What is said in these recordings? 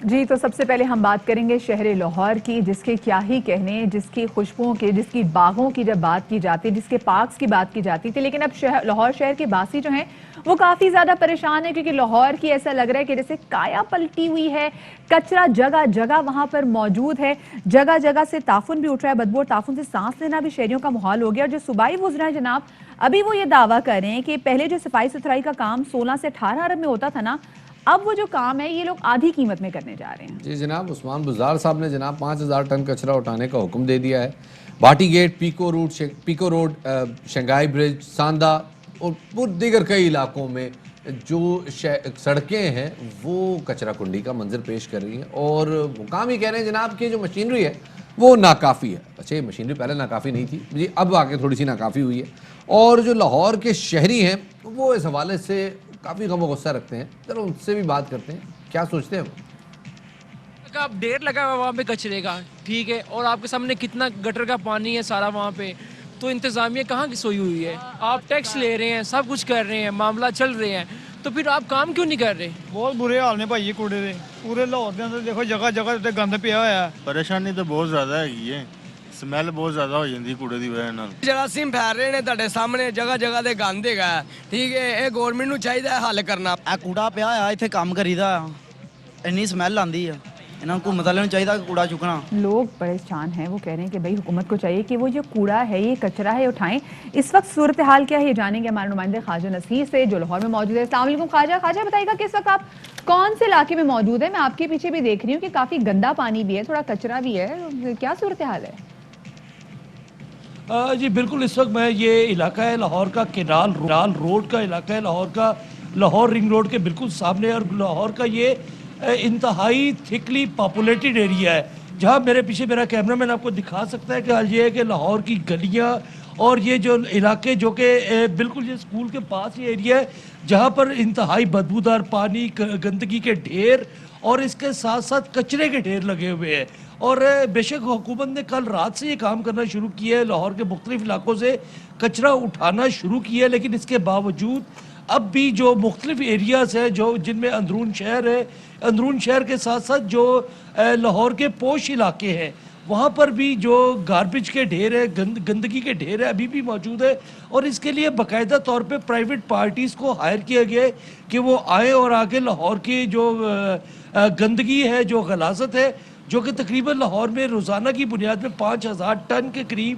جی تو سب سے پہلے ہم بات کریں گے شہر لاہور کی، جس کے کیا ہی کہنے، جس کی خوشبوؤں کی، جس کی باغوں کی جب بات کی جاتی، جس کے پارکس کی بات کی جاتی تھی، لیکن اب لاہور شہر کے باسی جو ہیں وہ کافی زیادہ پریشان ہیں، کیونکہ لاہور کی ایسا لگ رہا ہے کہ جیسے کایا پلٹی ہوئی ہے، کچرا جگہ جگہ وہاں پر موجود ہے، جگہ جگہ سے تعفن بھی اٹھ رہا ہے، بدبو اور تعفن سے سانس لینا بھی شہریوں کا محال ہو گیا۔ اور جو صوبائی وزراء ہیں جناب، ابھی وہ یہ دعویٰ کر رہے ہیں کہ پہلے جو صفائی ستھرائی کا کام 16 سے 18 ارب میں ہوتا تھا نا، اب وہ جو کام ہے یہ لوگ آدھی قیمت میں کرنے جا رہے ہیں۔ جی جناب، عثمان بزدار صاحب نے جناب 5000 ٹن کچرا اٹھانے کا حکم دے دیا ہے۔ Bhati gate, Peco road, Shanghai bridge, Sanda اور دیگر کئی علاقوں میں جو سڑکیں ہیں وہ کچرا کنڈی کا منظر پیش کر رہی ہیں، اور حکام ہی کہہ رہے ہیں جناب کہ جو مشینری ہے وہ ناکافی ہے۔ اچھا، یہ مشینری پہلے ناکافی نہیں تھی جی، اب آگے تھوڑی سی ناکافی ہوئی ہے، اور جو لاہور کے شہری ہیں وہ اس حوالے سے کافی غم و غصہ رکھتے ہیں۔ چلو ان سے بھی بات کرتے ہیں، کیا سوچتے ہیں وہ۔ آپ ڈھیر لگا ہوا وہاں پہ کچرے کا، ٹھیک ہے، اور آپ کے سامنے کتنا گٹر کا پانی ہے سارا وہاں پہ، تو انتظامیہ کہاں کی سوئی ہوئی ہے؟ آپ ٹیکس لے رہے ہیں، سب کچھ کر رہے ہیں، معاملہ چل رہے ہیں، تو پھر آپ کام کیوں نہیں کر رہے؟ بہت برے حال نے بھائی کوڑے دے پورے لاہور دے اندر دیکھو جگہ جگہ تے گند پیا ہوا ہے۔ پریشانی تو بہت زیادہ ہے، سمیل بہت زیادہ ہو جاتی کوڑے دی وجہ نال۔ جراثیم پھیل رہے ہیں تہاڈے سامنے، جگہ جگہ تے گند ہے، ٹھیک ہے، یہ گورنمنٹ نوں چاہیے حل کرنا۔ اے کوڑا پیا ہوا ایتھے کام کریدا، اینی سمیل آندی ہے، انہاں حکومت والوں نوں چاہیے کہ کوڑا چکنا۔ لوگ پریشان ہیں، وہ کہہ رہے ہیں کہ بھئی حکومت کو چاہیے کہ وہ یہ کوڑا ہے، یہ کچرا ہے، اٹھائیں۔ اس وقت صورتحال کیا ہے یہ جانیں گے ہمارے نمائندے خواجہ نصیر سے جو لاہور میں موجود ہے۔ السلام علیکم خواجہ۔ خواجہ بتائیے گا کہ اس وقت آپ کون سے علاقے میں موجود ہیں؟ میں آپ کے پیچھے بھی دیکھ رہی ہوں کہ کافی گندا پانی بھی ہے، تھوڑا کچرا بھی ہے، کیا صورتحال ہے؟ جی بالکل، اس وقت میں یہ علاقہ ہے لاہور کا کینال روڈ کا علاقہ ہے، لاہور کا، لاہور رنگ روڈ کے بالکل سامنے، اور لاہور کا یہ انتہائی تھکلی پاپولیٹڈ ایریا ہے، جہاں میرے پیچھے میرا کیمرہ مین آپ کو دکھا سکتا ہے کہ آج یہ ہے کہ لاہور کی گلیاں اور یہ جو علاقے جو کہ بالکل یہ اسکول کے پاس یہ ایریا ہے، جہاں پر انتہائی بدبودار پانی، گندگی کے ڈھیر اور اس کے ساتھ ساتھ کچرے کے ڈھیر لگے ہوئے ہیں۔ اور بے شک حکومت نے کل رات سے یہ کام کرنا شروع کیا ہے، لاہور کے مختلف علاقوں سے کچرا اٹھانا شروع کیا ہے، لیکن اس کے باوجود اب بھی جو مختلف ایریاز ہیں جو جن میں اندرون شہر ہے، اندرون شہر کے ساتھ ساتھ جو لاہور کے پوش علاقے ہیں وہاں پر بھی جو گاربیج کے ڈھیر ہے، گندگی کے ڈھیر ہے، ابھی بھی موجود ہے، اور اس کے لیے باقاعدہ طور پہ پرائیویٹ پارٹیز کو ہائر کیا گیا ہے کہ وہ آئیں اور آگے لاہور کی جو گندگی ہے، جو غلاظت ہے، جو کہ تقریباً لاہور میں روزانہ کی بنیاد میں 5000 ٹن کے قریب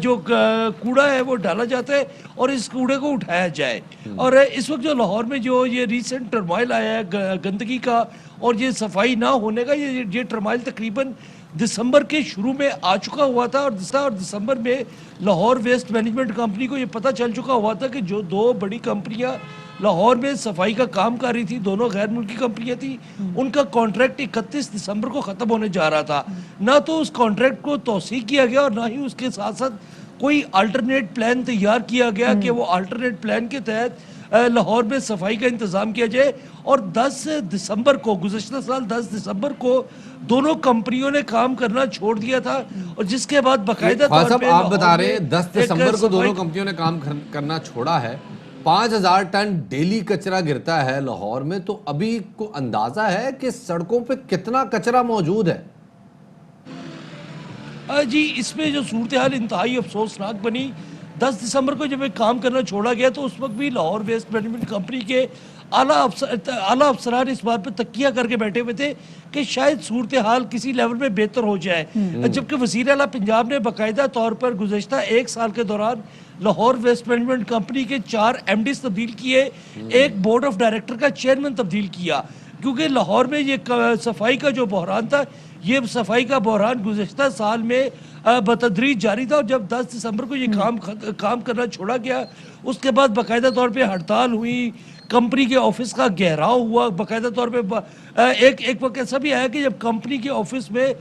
جو کوڑا ہے وہ ڈالا جاتا ہے، اور اس کوڑے کو اٹھایا جائے۔ اور اس وقت جو لاہور میں جو یہ ریسنٹ ٹرمائل آیا ہے گندگی کا اور یہ صفائی نہ ہونے کا، یہ ٹرمائل تقریباً دسمبر کے شروع میں آ چکا ہوا تھا، اور دسمبر میں لاہور ویسٹ مینجمنٹ کمپنی کو یہ پتہ چل چکا ہوا تھا کہ جو دو بڑی کمپنیاں لاہور میں صفائی کا کام کر رہی تھی، دونوں غیر ملکی کمپنیاں تھیں، ان کا کانٹریکٹ 31 دسمبر کو ختم ہونے جا رہا تھا۔ نہ تو اس کانٹریکٹ کو توسیع کیا گیا اور نہ ہی اس کے ساتھ ساتھ کوئی الٹرنیٹ پلان تیار کیا گیا کہ وہ الٹرنیٹ پلان کے تحت لاہور میں صفائی کا انتظام کیا جائے۔ اور 10 دسمبر کو، گزشتہ سال 10 دسمبر کو دونوں کمپنیوں نے کام کرنا چھوڑ دیا تھا، اور جس کے بعد باقاعدہ طور پہ آپ بتا رہے ہیں 10 دسمبر کو دونوں کمپنیوں نے کام کرنا چھوڑا ہے، 5000 ٹن ڈیلی کچرا گرتا ہے لاہور میں، تو ابھی کو اندازہ ہے کہ سڑکوں پہ کتنا کچرا موجود ہے؟ جی اس میں جو صورتحال انتہائی افسوسناک بنی، 10 دسمبر کو جب ایک کام کرنا چھوڑا گیا تو اس وقت بھی لاہور ویسٹ مینجمنٹ کمپنی کے اعلیٰ افسران اس بات پہ تکیہ کر کے بیٹھے ہوئے تھے کہ شاید صورتحال کسی لیول میں بہتر ہو جائے، جبکہ وزیر اعلیٰ پنجاب نے باقاعدہ طور پر گزشتہ ایک سال کے دوران لاہور ویسٹ مینجمنٹ کمپنی کے 4 MDs تبدیل کیے، ایک بورڈ آف ڈائریکٹر کا چیئرمین تبدیل کیا، کیونکہ لاہور میں یہ صفائی کا جو بحران تھا، یہ صفائی کا بحران گزشتہ سال میں بتدریج جاری تھا، اور جب 10 دسمبر کو یہ کام کرنا چھوڑا گیا، اس کے بعد باقاعدہ طور پہ ہڑتال ہوئی، کمپنی کے آفس کا گھیراؤ ہوا، باقاعدہ طور پہ ایک وقت ایسا بھی آیا کہ جب کمپنی کے آفس میں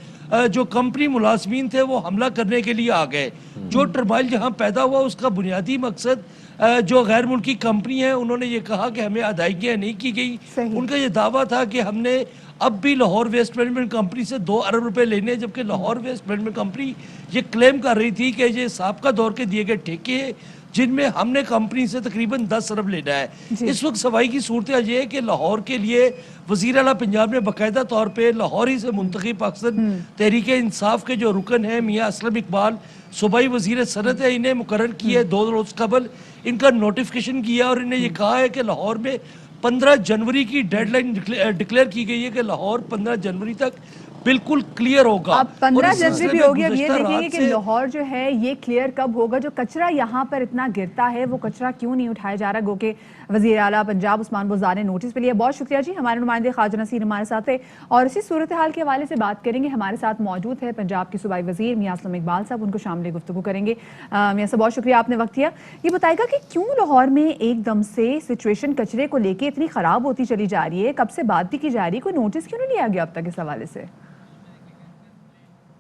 جو کمپنی ملازمین تھے وہ حملہ کرنے کے لیے آ گئے۔ جو ٹرمائل جہاں پیدا ہوا اس کا بنیادی مقصد جو غیر ملکی کمپنی ہے انہوں نے یہ کہا کہ ہمیں ادائیگیاں نہیں کی گئی، ان کا یہ دعویٰ تھا کہ ہم نے اب بھی لاہور ویسٹ مینجمنٹ کمپنی سے 2 ارب روپے لینے، جبکہ لاہور ویسٹ مینجمنٹ کمپنی یہ کلیم کر رہی تھی کہ یہ سابقہ دور کے دیے گئے ٹھیکے جن میں ہم نے کمپنی سے تقریباً 10 ارب لینا ہے. اس وقت صفائی کی صورتحال یہ ہے کہ لاہور کے لیے وزیر اعلیٰ پنجاب نے باقاعدہ طور پہ لاہور ہی سے منتخب پاکستان تحریک انصاف کے جو رکن ہیں میاں اسلم اقبال صوبائی وزیر صنعت ہے، انہیں مقرر کیا ہے 2 روز قبل. ان کا نوٹیفیکیشن کیا اور انہیں یہ کہا ہے کہ لاہور میں 15 جنوری کی ڈیڈ لائن ڈکلیئر کی گئی ہے کہ لاہور 15 جنوری تک بالکل کلیئر ہوگا. اب 15 جنوری بھی ہوگی. اب یہ دیکھیں گے کہ لاہور جو ہے یہ کلیئر کب ہوگا. جو کچرا یہاں پر اتنا گرتا ہے وہ کچرا کیوں نہیں اٹھایا جا رہا؟ گو کہ وزیر اعلیٰ پنجاب عثمان بزدار نے نوٹس پہ لیا. بہت شکریہ جی. ہمارے نمائندے خواجہ نصیر ہمارے ساتھ ہے اور اسی صورتحال کے حوالے سے بات کریں گے. ہمارے ساتھ موجود ہے پنجاب کے صوبائی وزیر میاں اسلم اقبال صاحب، ان کو شامل گفتگو کریں گے. میاں صاحب بہت شکریہ آپ نے وقت دیا. یہ بتائے گا کہ کیوں لاہور میں ایک دم سے سچویشن کچرے کو لے کے اتنی خراب ہوتی چلی جا رہی ہے؟ کب سے بات بھی کی جا رہی ہے، کوئی نوٹس کیوں نہیں لیا گیا اب تک اس حوالے سے؟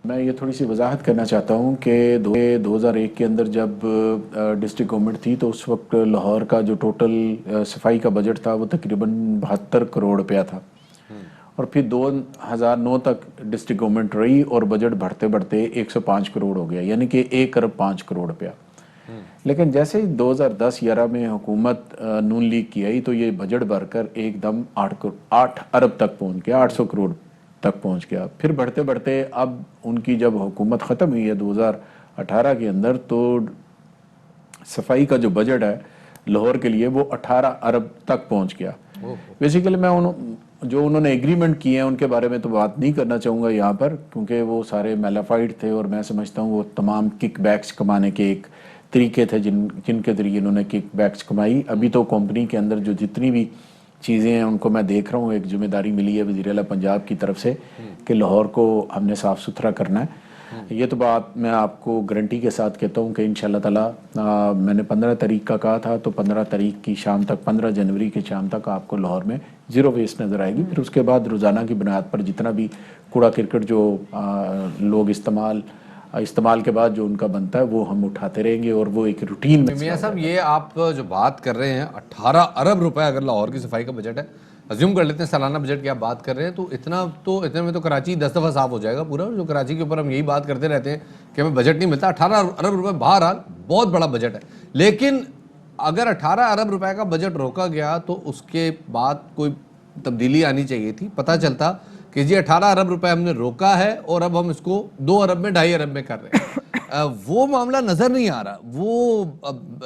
میں یہ تھوڑی سی وضاحت کرنا چاہتا ہوں کہ 2001 کے اندر جب ڈسٹرکٹ گورنمنٹ تھی تو اس وقت لاہور کا جو ٹوٹل صفائی کا بجٹ تھا وہ تقریباً 72 کروڑ روپیہ تھا، اور پھر 2009 تک ڈسٹرکٹ گورنمنٹ رہی اور بجٹ بڑھتے بڑھتے 105 کروڑ ہو گیا، یعنی کہ 1 ارب 5 کروڑ روپیہ. لیکن جیسے 2010-11 میں حکومت نون لیگ کی آئی تو یہ بجٹ بڑھ کر ایک دم 8 ارب تک پہنچ گیا، 800 کروڑ تک پہنچ گیا. پھر بڑھتے بڑھتے اب ان کی جب حکومت ختم ہوئی ہے 2018 کے اندر تو صفائی کا جو بجٹ ہے لاہور کے لیے وہ 18 ارب تک پہنچ گیا. بیسیکلی میں جو انہوں نے ایگریمنٹ کیے ہیں ان کے بارے میں تو بات نہیں کرنا چاہوں گا یہاں پر، کیونکہ وہ سارے میلافائڈ تھے اور میں سمجھتا ہوں وہ تمام کک بیکس کمانے کے ایک طریقے تھے جن کے ذریعے انہوں نے کک بیکس کمائی. ابھی تو کمپنی کے اندر جو جتنی بھی چیزیں ہیں ان کو میں دیکھ رہا ہوں، ایک ذمہ داری ملی ہے وزیر اعلیٰ پنجاب کی طرف سے کہ لاہور کو ہم نے صاف ستھرا کرنا ہے. یہ تو بات میں آپ کو گارنٹی کے ساتھ کہتا ہوں کہ انشاءاللہ تعالیٰ میں نے 15 تاریخ کا کہا تھا تو 15 تاریخ کی شام تک، 15 جنوری کی شام تک آپ کو لاہور میں زیرو ویسٹ نظر آئے گی. پھر اس کے بعد روزانہ کی بنیاد پر جتنا بھی کوڑا کرکٹ جو لوگ استعمال کے بعد جو ان کا بنتا ہے وہ ہم اٹھاتے رہیں گے اور وہ ایک روٹین میں. میاں صاحب یہ آپ جو بات کر رہے ہیں 18 ارب روپے اگر لاہور کی صفائی کا بجٹ ہے، ازیوم کر لیتے ہیں سالانہ بجٹ کی آپ بات کر رہے ہیں، تو اتنے میں تو کراچی 10 دفعہ صاف ہو جائے گا پورا. جو کراچی کے اوپر ہم یہی بات کرتے رہتے ہیں کہ ہمیں بجٹ نہیں ملتا. 18 ارب روپے بہرحال بہت بڑا بجٹ ہے، لیکن اگر 18 ارب روپے کا بجٹ روکا گیا تو اس کے بعد کوئی تبدیلی آنی چاہیے تھی. پتہ چلتا کہ جی 18 ارب روپے ہم نے روکا ہے اور اب ہم اس کو 2 ارب میں 2.5 ارب میں کر رہے ہیں. وہ معاملہ نظر نہیں آ رہا. وہ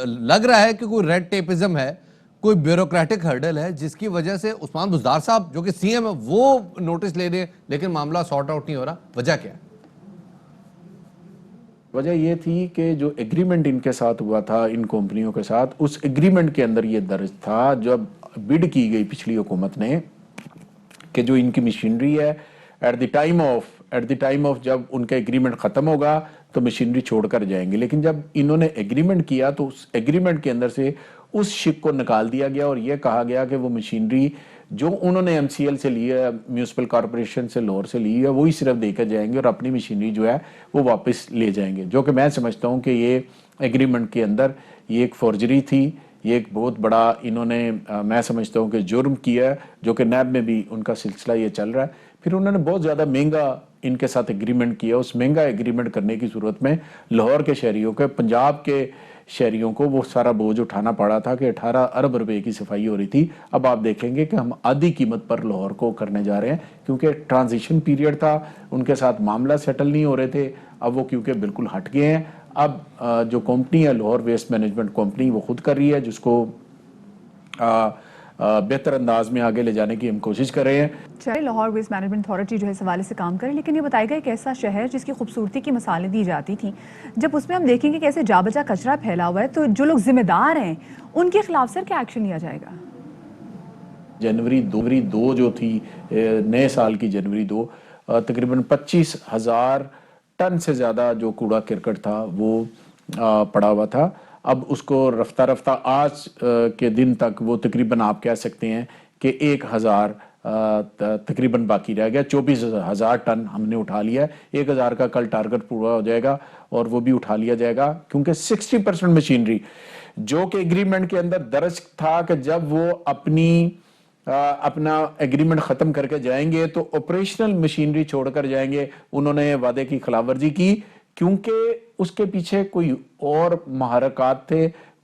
لگ رہا ہے کہ کوئی ریڈ ٹیپزم ہے، کوئی بیوروکریٹک ہرڈل ہے جس کی وجہ سے عثمان بزدار صاحب جو کہ سی ایم ہے وہ نوٹس لے رہے ہیں لیکن معاملہ سارٹ آؤٹ نہیں ہو رہا. وجہ کیا ہے؟ وجہ یہ تھی کہ جو ایگریمنٹ ان کے ساتھ ہوا تھا ان کمپنیوں کے ساتھ، اس ایگریمنٹ کے اندر یہ درج تھا جب بڈ کی گئی پچھلی حکومت نے کہ جو ان کی مشینری ہے ایٹ دی ٹائم آف جب ان کا ایگریمنٹ ختم ہوگا تو مشینری چھوڑ کر جائیں گے. لیکن جب انہوں نے ایگریمنٹ کیا تو اس ایگریمنٹ کے اندر سے اس شک کو نکال دیا گیا اور یہ کہا گیا کہ وہ مشینری جو انہوں نے MCL سے لی ہے، میونسپل کارپوریشن سے لاہور سے لی ہے، وہی صرف دے کر جائیں گے اور اپنی مشینری جو ہے وہ واپس لے جائیں گے. جو کہ میں سمجھتا ہوں کہ یہ ایگریمنٹ کے اندر یہ ایک فورجری تھی، یہ ایک بہت بڑا انہوں نے میں سمجھتا ہوں کہ جرم کیا ہے، جو کہ نیب میں بھی ان کا سلسلہ یہ چل رہا ہے. پھر انہوں نے بہت زیادہ مہنگا ان کے ساتھ ایگریمنٹ کیا. اس مہنگا ایگریمنٹ کرنے کی صورت میں لاہور کے شہریوں کے، پنجاب کے شہریوں کو وہ سارا بوجھ اٹھانا پڑا تھا کہ 18 ارب روپے کی صفائی ہو رہی تھی. اب آپ دیکھیں گے کہ ہم آدھی قیمت پر لاہور کو کرنے جا رہے ہیں کیونکہ ٹرانزیشن پیریڈ تھا، ان کے ساتھ معاملہ سیٹل نہیں ہو رہے تھے. اب وہ کیونکہ بالکل ہٹ گئے ہیں. اب جو کمپنی ہے لاہور ویسٹ مینجمنٹ کمپنی وہ خود کر رہی ہے، جس کو بہتر انداز میں آگے لے جانے کی ہم کوشش کر رہے ہیں. چلے لاہور ویسٹ مینجمنٹ اتھارٹی جو ہے اس حوالے سے کام کرے، لیکن یہ بتائے گا ایک ایسا شہر جس کی خوبصورتی کی مثالیں دی جاتی تھیں، جب اس میں ہم دیکھیں گے کیسے جا بجا کچرا پھیلا ہوا ہے تو جو لوگ ذمہ دار ہیں ان کے خلاف سر کیا ایکشن لیا جائے گا؟ جنوری 2 جو تھی، نئے سال کی جنوری 2، تقریباً 25,000 ٹن سے زیادہ جو کوڑا کرکٹ تھا وہ پڑا ہوا تھا. اب اس کو رفتہ رفتہ آج کے دن تک وہ تقریباً آپ کہہ سکتے ہیں کہ 1,000 تقریباً باقی رہ گیا. 24,000 ٹن ہم نے اٹھا لیا ہے. 1,000 کا کل ٹارگٹ پورا ہو جائے گا اور وہ بھی اٹھا لیا جائے گا کیونکہ 60% مشینری جو کہ ایگریمنٹ کے اندر درج تھا کہ جب وہ اپنا ایگریمنٹ ختم کر کے جائیں گے تو آپریشنل مشینری چھوڑ کر جائیں گے. انہوں نے وعدے کی خلاف ورزی کی کیونکہ اس کے پیچھے کوئی اور محرکات تھے.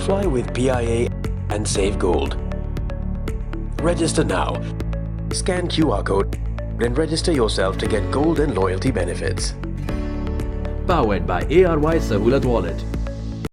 Fly with PIA and save gold. Register now. Scan QR code and register yourself to get gold and loyalty benefits. Powered by ARY Sahulat Wallet.